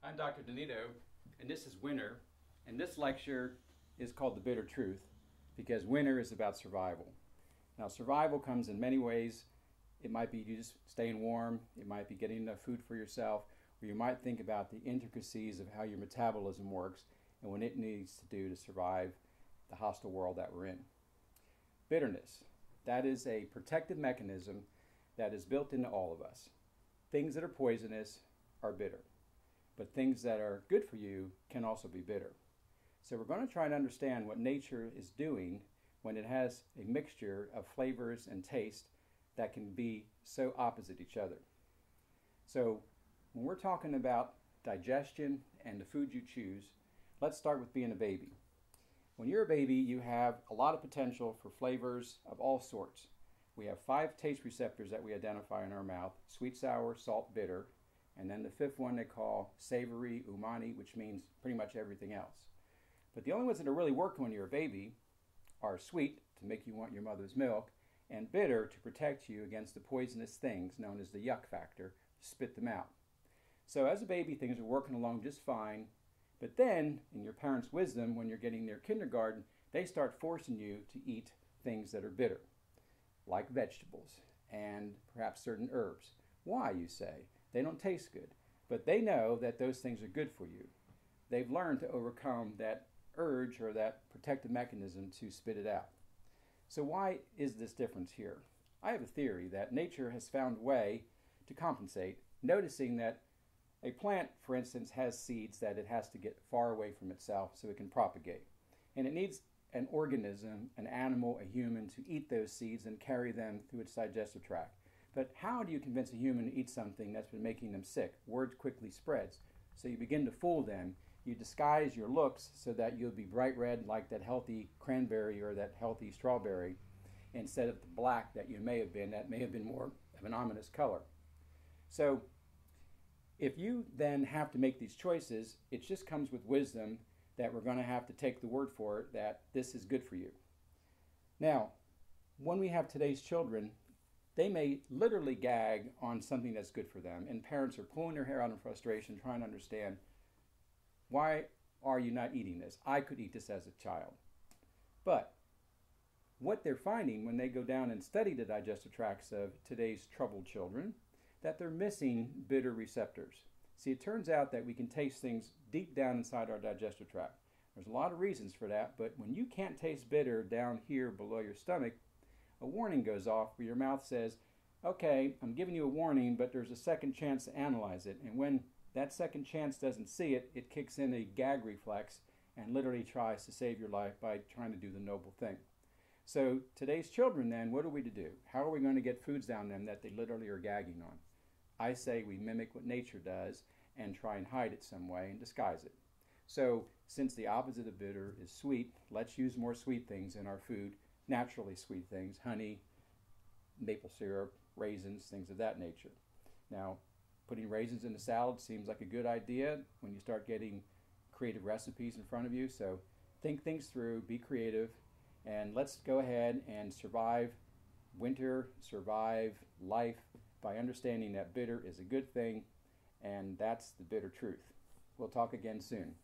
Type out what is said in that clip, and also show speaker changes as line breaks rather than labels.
I'm Dr. Donito, and this is Winter. And this lecture is called The Bitter Truth because winter is about survival. Now, survival comes in many ways. It might be you just staying warm, it might be getting enough food for yourself, or you might think about the intricacies of how your metabolism works and what it needs to do to survive the hostile world that we're in. Bitterness, that is a protective mechanism that is built into all of us. Things that are poisonous are bitter, but things that are good for you can also be bitter. So we're going to try and understand what nature is doing when it has a mixture of flavors and taste that can be so opposite each other. So when we're talking about digestion and the food you choose, let's start with being a baby. When you're a baby, you have a lot of potential for flavors of all sorts. We have 5 taste receptors that we identify in our mouth: sweet, sour, salt, bitter, and then the 5th one they call savory, umami, which means pretty much everything else. But the only ones that are really working when you're a baby are sweet, to make you want your mother's milk, and bitter, to protect you against the poisonous things known as the yuck factor, to spit them out. So as a baby, things are working along just fine, but then, in your parents' wisdom, when you're getting near kindergarten, they start forcing you to eat things that are bitter, like vegetables and perhaps certain herbs. Why, you say? They don't taste good, but they know that those things are good for you. They've learned to overcome that urge or that protective mechanism to spit it out. So why is this difference here? I have a theory that nature has found a way to compensate, noticing that a plant, for instance, has seeds that it has to get far away from itself so it can propagate. And it needs an organism, an animal, a human, to eat those seeds and carry them through its digestive tract. But how do you convince a human to eat something that's been making them sick? Word quickly spreads. So you begin to fool them. You disguise your looks so that you'll be bright red like that healthy cranberry or that healthy strawberry, instead of the black that you may have been, that may have been more of an ominous color. So if you then have to make these choices, it just comes with wisdom that we're going to have to take the word for it that this is good for you. Now, when we have today's children, they may literally gag on something that's good for them, and parents are pulling their hair out in frustration trying to understand, why are you not eating this? I could eat this as a child. But what they're finding when they go down and study the digestive tracts of today's troubled children, that they're missing bitter receptors. See, it turns out that we can taste things deep down inside our digestive tract. There's a lot of reasons for that, but when you can't taste bitter down here below your stomach, a warning goes off where your mouth says, okay, I'm giving you a warning, but there's a second chance to analyze it. And when that second chance doesn't see it, it kicks in a gag reflex and literally tries to save your life by trying to do the noble thing. So today's children then, what are we to do? How are we going to get foods down them that they literally are gagging on? I say we mimic what nature does and try and hide it some way and disguise it. So since the opposite of bitter is sweet, let's use more sweet things in our food, naturally sweet things, honey, maple syrup, raisins, things of that nature. Now, putting raisins in a salad seems like a good idea when you start getting creative recipes in front of you. So think things through, be creative, and let's go ahead and survive winter, survive life by understanding that bitter is a good thing, and that's the bitter truth. We'll talk again soon.